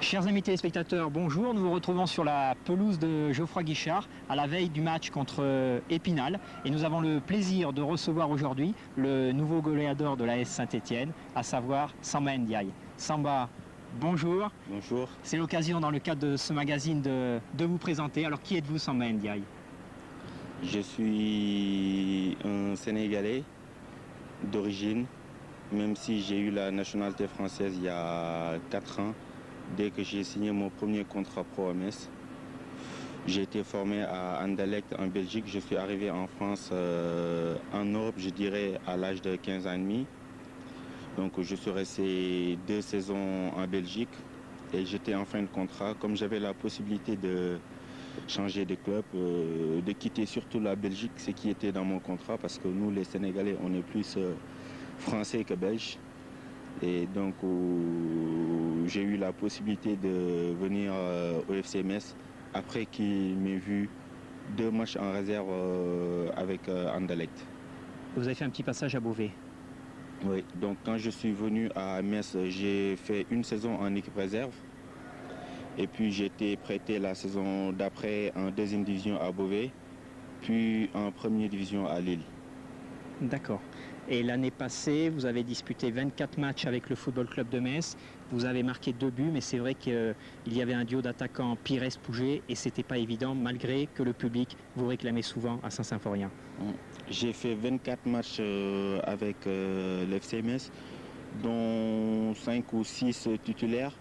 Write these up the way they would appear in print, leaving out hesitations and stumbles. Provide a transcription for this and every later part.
Chers amis téléspectateurs, bonjour. Nous vous retrouvons sur la pelouse de Geoffroy Guichard à la veille du match contre Épinal. Et nous avons le plaisir de recevoir aujourd'hui le nouveau goléador de l'AS Saint-Étienne, à savoir Samba Ndiaye. Samba, bonjour. Bonjour. C'est l'occasion dans le cadre de ce magazine de vous présenter. Alors qui êtes-vous, Samba Ndiaye? Je suis un Sénégalais d'origine, même si j'ai eu la nationalité française il y a 4 ans. Dès que j'ai signé mon premier contrat pro MS, j'ai été formé à Anderlecht en Belgique. Je suis arrivé en France, en Europe, je dirais, à l'âge de 15 ans et demi. Donc je suis resté 2 saisons en Belgique et j'étais en fin de contrat. Comme j'avais la possibilité de changer de club, de quitter surtout la Belgique, ce qui était dans mon contrat, parce que nous, les Sénégalais, on est plus français que belges. Et donc j'ai eu la possibilité de venir au FC Metz après qu'il m'ait vu 2 matchs en réserve avec Anderlecht. Vous avez fait un petit passage à Beauvais. Oui, donc quand je suis venu à Metz, j'ai fait 1 saison en équipe réserve. Et puis j'ai été prêté la saison d'après en 2e division à Beauvais, puis en 1re division à Lille. D'accord. Et l'année passée, vous avez disputé 24 matchs avec le Football Club de Metz. Vous avez marqué 2 buts, mais c'est vrai qu'il y avait un duo d'attaquants Pires-Pouget et c'était pas évident, malgré que le public vous réclamait souvent à Saint-Symphorien. J'ai fait 24 matchs avec l'FC Metz, dont 5 ou 6 titulaires.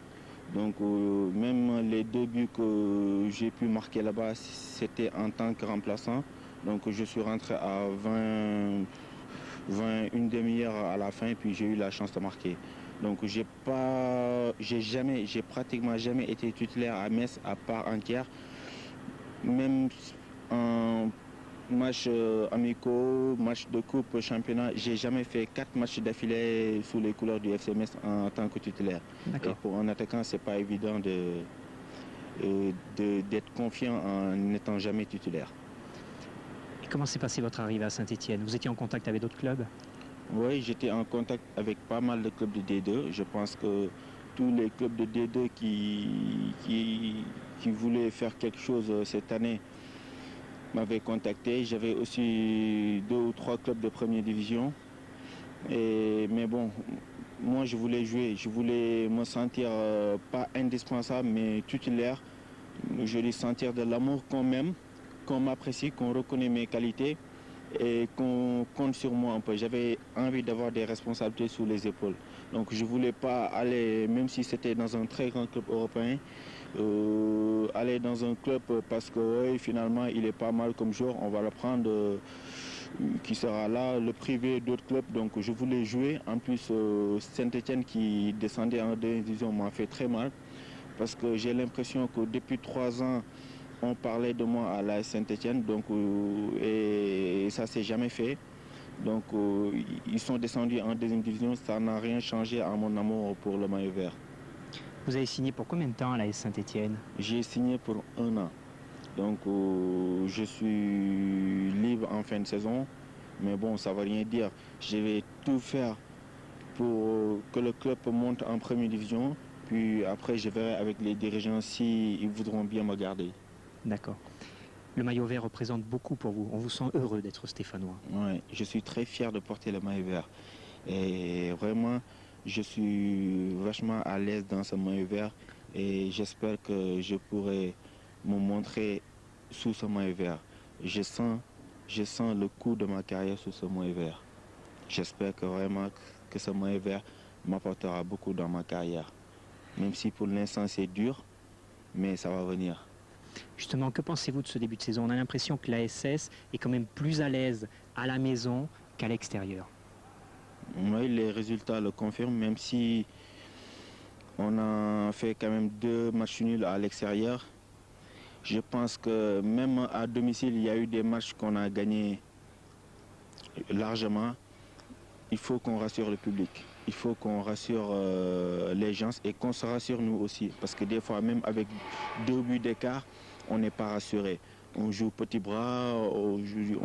Donc même les 2 buts que j'ai pu marquer là-bas, c'était en tant que remplaçant. Donc je suis rentré à 1 demi-heure à la fin, puis j'ai eu la chance de marquer. Donc j'ai pratiquement jamais été titulaire à Metz à part entière. Même en match amicaux, match de coupe, championnat, j'ai jamais fait 4 matchs d'affilée sous les couleurs du FC Metz en tant que titulaire. Et pour un attaquant, c'est pas évident d'être confiant en n'étant jamais titulaire. Et comment s'est passé votre arrivée à Saint-Étienne? Vous étiez en contact avec d'autres clubs? Oui, j'étais en contact avec pas mal de clubs de D2. Je pense que tous les clubs de D2 qui voulaient faire quelque chose cette année m'avaient contacté. J'avais aussi 2 ou 3 clubs de 1re division. Mais bon, moi je voulais jouer, je voulais me sentir pas indispensable mais titulaire. Je voulais sentir de l'amour qu'on m'aime, qu'on m'apprécie, qu'on reconnaît mes qualités et qu'on compte sur moi un peu. J'avais envie d'avoir des responsabilités sous les épaules. Donc je ne voulais pas aller, même si c'était dans un très grand club européen, aller dans un club parce que ouais, finalement il est pas mal comme joueur, on va le prendre, qui sera là, le privé d'autres clubs. Donc je voulais jouer. En plus Saint-Étienne qui descendait en 2e division m'a fait très mal parce que j'ai l'impression que depuis 3 ans on parlait de moi à la Saint-Étienne, donc et ça s'est jamais fait. Donc ils sont descendus en 2e division, ça n'a rien changé à mon amour pour le maillot vert. Vous avez signé pour combien de temps à la Saint-Étienne? J'ai signé pour 1 an. Donc je suis libre en fin de saison, mais bon, ça ne veut rien dire. Je vais tout faire pour que le club monte en 1re division, puis après je verrai avec les dirigeants s'ils voudront bien me garder. D'accord. Le maillot vert représente beaucoup pour vous. On vous sent heureux d'être stéphanois. Oui, je suis très fier de porter le maillot vert. Et vraiment, je suis vachement à l'aise dans ce maillot vert. Et j'espère que je pourrai me montrer sous ce maillot vert. Je sens le coup de ma carrière sous ce maillot vert. J'espère que vraiment que ce maillot vert m'apportera beaucoup dans ma carrière. Même si pour l'instant c'est dur, mais ça va venir. Justement, que pensez-vous de ce début de saison? On a l'impression que la SS est quand même plus à l'aise à la maison qu'à l'extérieur. Oui, les résultats le confirment, même si on a fait quand même 2 matchs nuls à l'extérieur. Je pense que même à domicile, il y a eu des matchs qu'on a gagnés largement. Il faut qu'on rassure le public. Il faut qu'on rassure les gens et qu'on se rassure nous aussi. Parce que des fois, même avec 2 buts d'écart, on n'est pas rassuré. On joue petit bras, on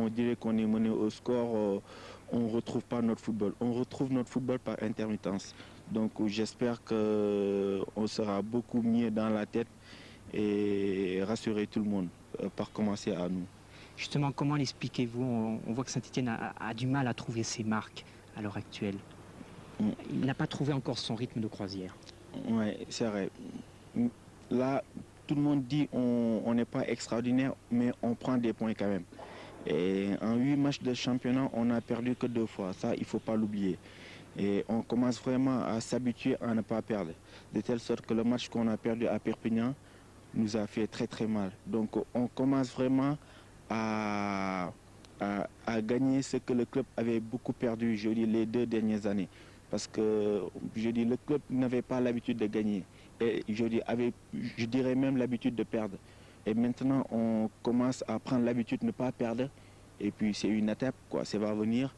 dirait qu'on est mené au score, on ne retrouve pas notre football. On retrouve notre football par intermittence. Donc j'espère qu'on sera beaucoup mieux dans la tête et rassurer tout le monde, par commencer à nous. Justement, comment l'expliquez-vous? On voit que Saint-Étienne a du mal à trouver ses marques à l'heure actuelle. Il n'a pas trouvé encore son rythme de croisière. Oui, c'est vrai. Là, tout le monde dit on n'est pas extraordinaire, mais on prend des points quand même. Et en 8 matchs de championnat, on n'a perdu que 2 fois. Ça, il ne faut pas l'oublier. Et on commence vraiment à s'habituer à ne pas perdre. De telle sorte que le match qu'on a perdu à Perpignan nous a fait très très mal. Donc on commence vraiment à gagner ce que le club avait beaucoup perdu, je dis, les 2 dernières années. Parce que je dis, le club n'avait pas l'habitude de gagner. Et je dis, avait, je dirais même l'habitude de perdre. Et maintenant, on commence à prendre l'habitude de ne pas perdre. Et puis c'est une étape, quoi. Ça va venir.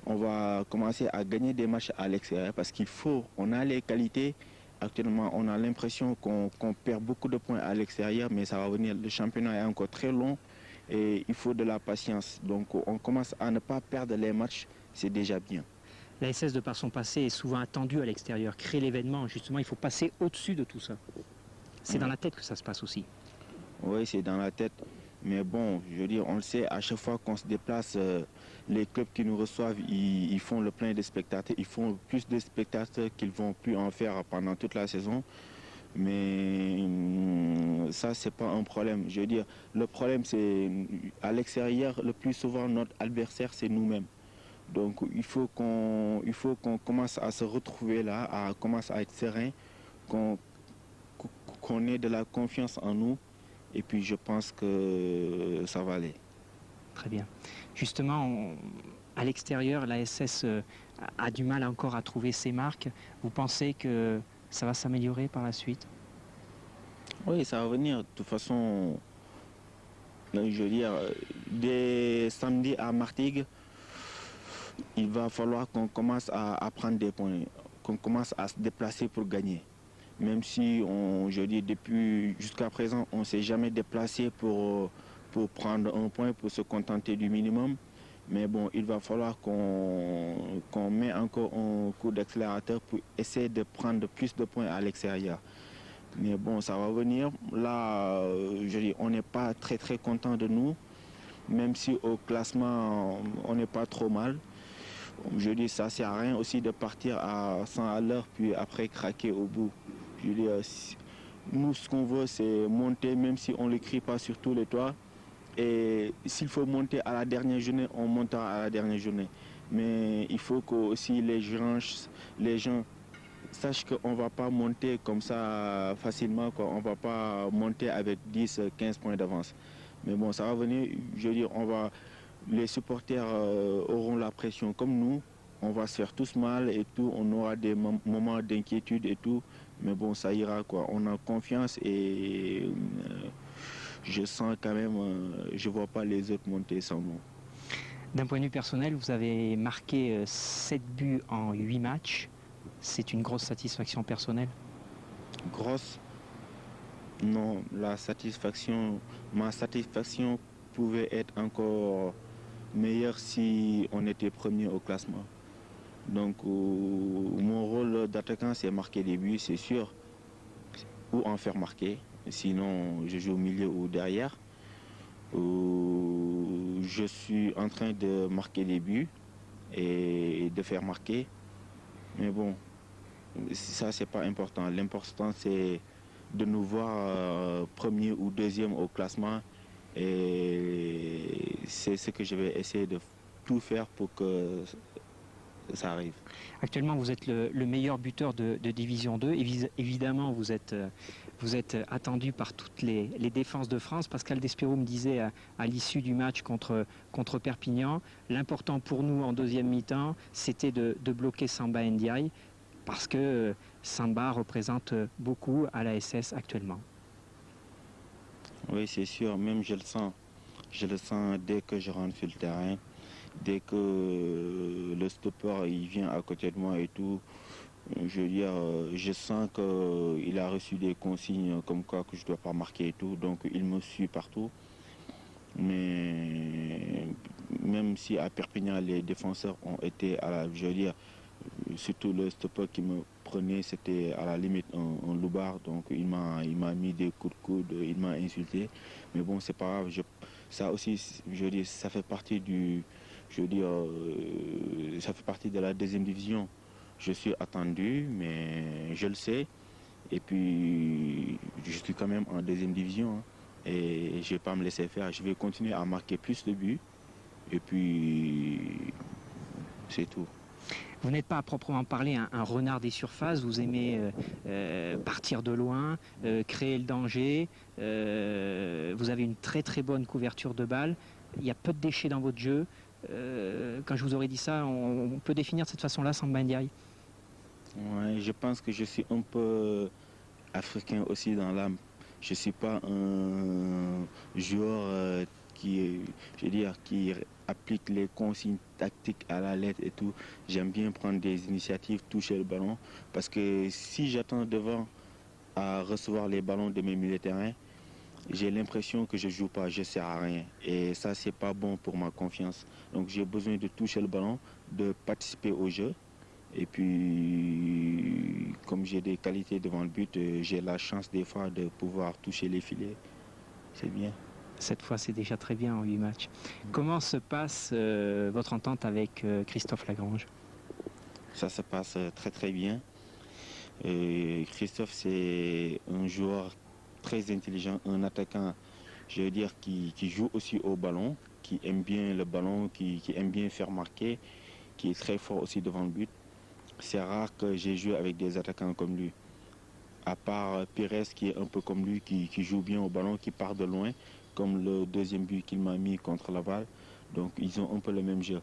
On va commencer à gagner des matchs à l'extérieur parce qu'il faut, on a les qualités. Actuellement, on a l'impression qu'on perd beaucoup de points à l'extérieur, mais ça va venir. Le championnat est encore très long et il faut de la patience. Donc on commence à ne pas perdre les matchs, c'est déjà bien. La SS, de par son passé, est souvent attendue à l'extérieur. Créer l'événement, justement, il faut passer au-dessus de tout ça. C'est dans la tête que ça se passe aussi. Oui, c'est dans la tête. Mais bon, je veux dire, on le sait, à chaque fois qu'on se déplace, les clubs qui nous reçoivent, ils font le plein de spectateurs. Ils font plus de spectateurs qu'ils vont plus en faire pendant toute la saison. Mais ça, c'est pas un problème. Je veux dire, le problème, c'est à l'extérieur, le plus souvent, notre adversaire, c'est nous-mêmes. Donc, il faut qu'on commence à se retrouver là, à commencer à être serein, qu'on ait de la confiance en nous. Et puis, je pense que ça va aller. Très bien. Justement, à l'extérieur, la SS a du mal encore à trouver ses marques. Vous pensez que ça va s'améliorer par la suite? Oui, ça va venir. De toute façon, je veux dire, dès samedi à Martigues, il va falloir qu'on commence à prendre des points, qu'on commence à se déplacer pour gagner. Même si, je dis, depuis jusqu'à présent, on ne s'est jamais déplacé pour prendre un point, pour se contenter du minimum. Mais bon, il va falloir qu'on met encore un coup d'accélérateur pour essayer de prendre plus de points à l'extérieur. Mais bon, ça va venir. Là, je dis, on n'est pas très très content de nous, même si au classement, on n'est pas trop mal. Je dis, ça ne sert à rien aussi de partir à 100 à l'heure, puis après craquer au bout. Je dis, nous, ce qu'on veut, c'est monter, même si on ne l'écrit pas sur tous les toits. Et s'il faut monter à la dernière journée, on montera à la dernière journée. Mais il faut que aussi les gens sachent qu'on ne va pas monter comme ça facilement, quoi. On ne va pas monter avec 10, 15 points d'avance. Mais bon, ça va venir. Je veux dire, les supporters auront la pression comme nous. On va se faire tous mal et tout. On aura des moments d'inquiétude et tout. Mais bon, ça ira, quoi. On a confiance et je sens quand même, je ne vois pas les autres monter sans nous. D'un point de vue personnel, vous avez marqué 7 buts en 8 matchs. C'est une grosse satisfaction personnelle? Grosse? Non, ma satisfaction pouvait être encore meilleure si on était premier au classement. Donc mon rôle d'attaquant, c'est marquer des buts, c'est sûr, ou en faire marquer. Sinon, je joue au milieu ou derrière. Je suis en train de marquer des buts et de faire marquer. Mais bon, ça, c'est pas important. L'important, c'est de nous voir premier ou deuxième au classement. Et c'est ce que je vais essayer de tout faire pour que ça arrive. Actuellement, vous êtes le meilleur buteur de Division 2. Évidemment, vous êtes attendu par toutes les défenses de France. Pascal Despirou me disait à l'issue du match contre Perpignan, l'important pour nous en deuxième mi-temps, c'était de bloquer Samba Ndiaye, parce que Samba représente beaucoup à la SS actuellement. Oui, c'est sûr, même je le sens. Je le sens dès que je rentre sur le terrain, dès que le stopper il vient à côté de moi et tout. Je veux dire, je sens qu'il a reçu des consignes comme quoi que je ne dois pas marquer et tout, donc il me suit partout. Mais même si à Perpignan les défenseurs ont été je veux dire, surtout le stopper qui me prenait, c'était à la limite un loupard. Donc il m'a mis des coups de coude, il m'a insulté. Mais bon, c'est pas grave. Ça aussi, je veux dire, ça fait partie ça fait partie de la deuxième division. Je suis attendu, mais je le sais. Et puis, je suis quand même en deuxième division, hein. Et je ne vais pas me laisser faire. Je vais continuer à marquer plus de buts. Et puis, c'est tout. Vous n'êtes pas à proprement parler un renard des surfaces, vous aimez partir de loin, créer le danger, vous avez une très très bonne couverture de balles, il y a peu de déchets dans votre jeu. Quand je vous aurais dit ça, on peut définir de cette façon-là Samba Ndiaye? Ouais, je pense que je suis un peu africain aussi dans l'âme. Je ne suis pas un joueur je veux dire, qui applique les consignes tactiques à la lettre et tout. J'aime bien prendre des initiatives, toucher le ballon. Parce que si j'attends devant à recevoir les ballons de mes milieux de terrain, j'ai l'impression que je ne joue pas, je ne sers à rien. Et ça, c'est pas bon pour ma confiance. Donc j'ai besoin de toucher le ballon, de participer au jeu. Et puis, comme j'ai des qualités devant le but, j'ai la chance des fois de pouvoir toucher les filets. C'est bien. Cette fois, c'est déjà très bien en 8 matchs. Comment se passe votre entente avec Christophe Lagrange? Ça se passe très très bien. Christophe, c'est un joueur très intelligent, un attaquant, je veux dire, qui joue aussi au ballon, qui aime bien le ballon, qui aime bien faire marquer, qui est très fort aussi devant le but. C'est rare que j'ai joué avec des attaquants comme lui. À part Pires qui est un peu comme lui, qui joue bien au ballon, qui part de loin, comme le deuxième but qu'il m'a mis contre Laval. Donc ils ont un peu le même jeu.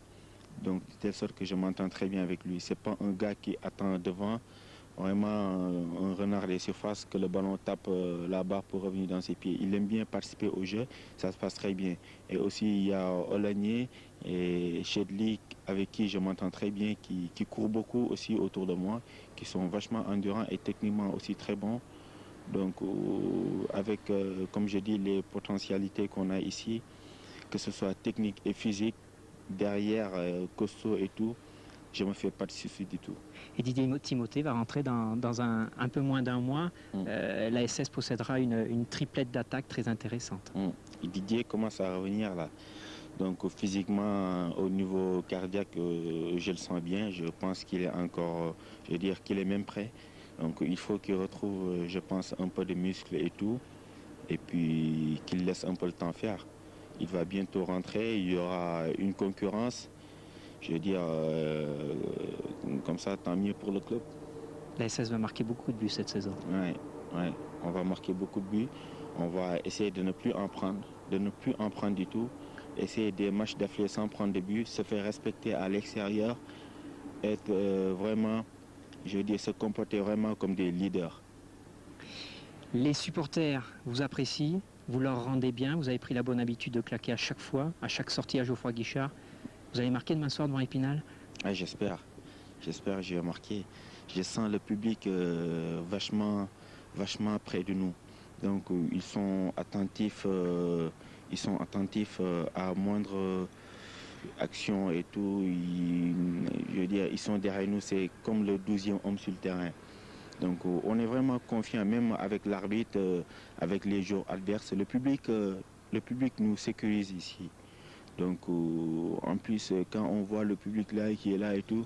Donc de telle sorte que je m'entends très bien avec lui. C'est pas un gars qui attend devant, vraiment un renard des surfaces, que le ballon tape là-bas pour revenir dans ses pieds. Il aime bien participer au jeu, ça se passe très bien. Et aussi il y a Olagné et Shedley avec qui je m'entends très bien, qui courent beaucoup aussi autour de moi, qui sont vachement endurants et techniquement aussi très bons. Donc avec, comme je dis, les potentialités qu'on a ici, que ce soit technique et physique, derrière costaud et tout, je ne me fais pas de soucis du tout. Et Didier Timothée va rentrer dans un peu moins d'un mois. La SS possédera une triplette d'attaque très intéressante. Didier commence à revenir là. Donc physiquement, au niveau cardiaque, je le sens bien. Je pense qu'il est encore, je veux dire qu'il est même prêt. Donc il faut qu'il retrouve, je pense, un peu de muscles et tout. Et puis qu'il laisse un peu le temps faire. Il va bientôt rentrer, il y aura une concurrence. Je veux dire, comme ça, tant mieux pour le club. La SS va marquer beaucoup de buts cette saison. Ouais, on va marquer beaucoup de buts. On va essayer de ne plus en prendre du tout. Essayer des matchs d'affilée sans prendre de buts, se faire respecter à l'extérieur, être vraiment, je veux dire, se comporter vraiment comme des leaders. Les supporters vous apprécient, vous leur rendez bien, vous avez pris la bonne habitude de claquer à chaque fois, à chaque sortie à Geoffroy Guichard. Vous allez marquer demain soir devant Épinal? J'espère, je vais marquer. Je sens le public vachement près de nous. Donc ils sont attentifs, à moindre action et tout. Je veux dire, ils sont derrière nous, c'est comme le 12e homme sur le terrain. Donc on est vraiment confiant, même avec l'arbitre, avec les joueurs adverses. Le public nous sécurise ici. Donc en plus, quand on voit le public là qui est là et tout,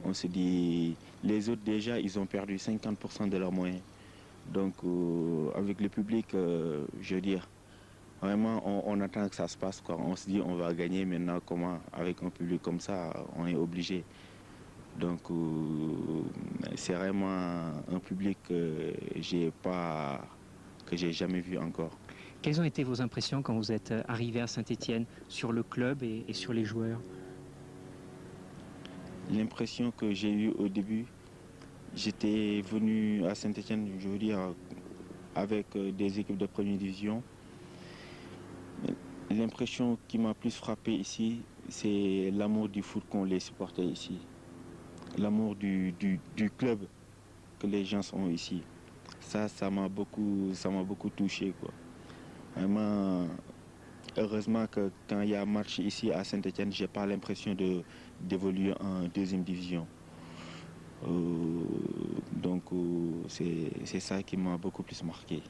on se dit, les autres déjà, ils ont perdu 50% de leurs moyens. Donc avec le public, je veux dire, vraiment, on attend que ça se passe, quoi. On se dit, on va gagner maintenant, comment? Avec un public comme ça, on est obligé. Donc c'est vraiment un public que j'ai jamais vu encore. Quelles ont été vos impressions quand vous êtes arrivé à Saint-Étienne sur le club et sur les joueurs? L'impression que j'ai eue au début, j'étais venu à Saint-Étienne, je veux dire, avec des équipes de première division. L'impression qui m'a plus frappé ici, c'est l'amour du foot qu'ont les supporters ici. L'amour du club que les gens ont ici. Ça m'a beaucoup touché, quoi. Vraiment, heureusement que quand il y a un match ici à Saint-Étienne, j'ai pas l'impression d'évoluer en deuxième division. C'est ça qui m'a beaucoup plus marqué.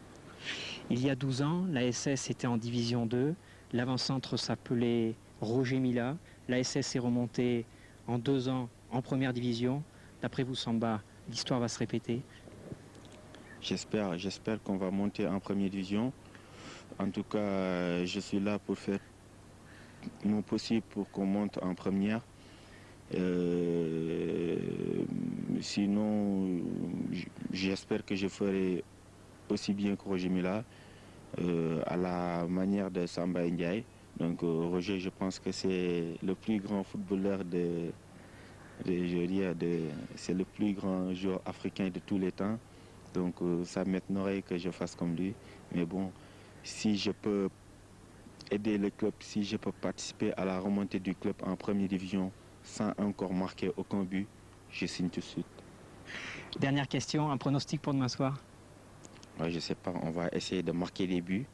Il y a 12 ans, la SS était en division 2. L'avant-centre s'appelait Roger Mila. La SS est remontée en 2 ans en première division. D'après vous, Samba, l'histoire va se répéter? J'espère qu'on va monter en première division. En tout cas, je suis là pour faire mon possible pour qu'on monte en première. Sinon, j'espère que je ferai aussi bien que Roger Mila, à la manière de Samba Ndiaye. Donc Roger, je pense que c'est le plus grand footballeur c'est le plus grand joueur africain de tous les temps. Donc ça m'étonnerait que je fasse comme lui. Mais bon, si je peux aider le club, si je peux participer à la remontée du club en première division sans encore marquer aucun but, je signe tout de suite. Dernière question, un pronostic pour demain soir? Ouais, je ne sais pas, on va essayer de marquer des buts,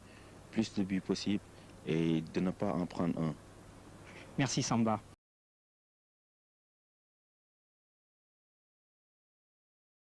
plus de buts possible, et de ne pas en prendre un. Merci Samba.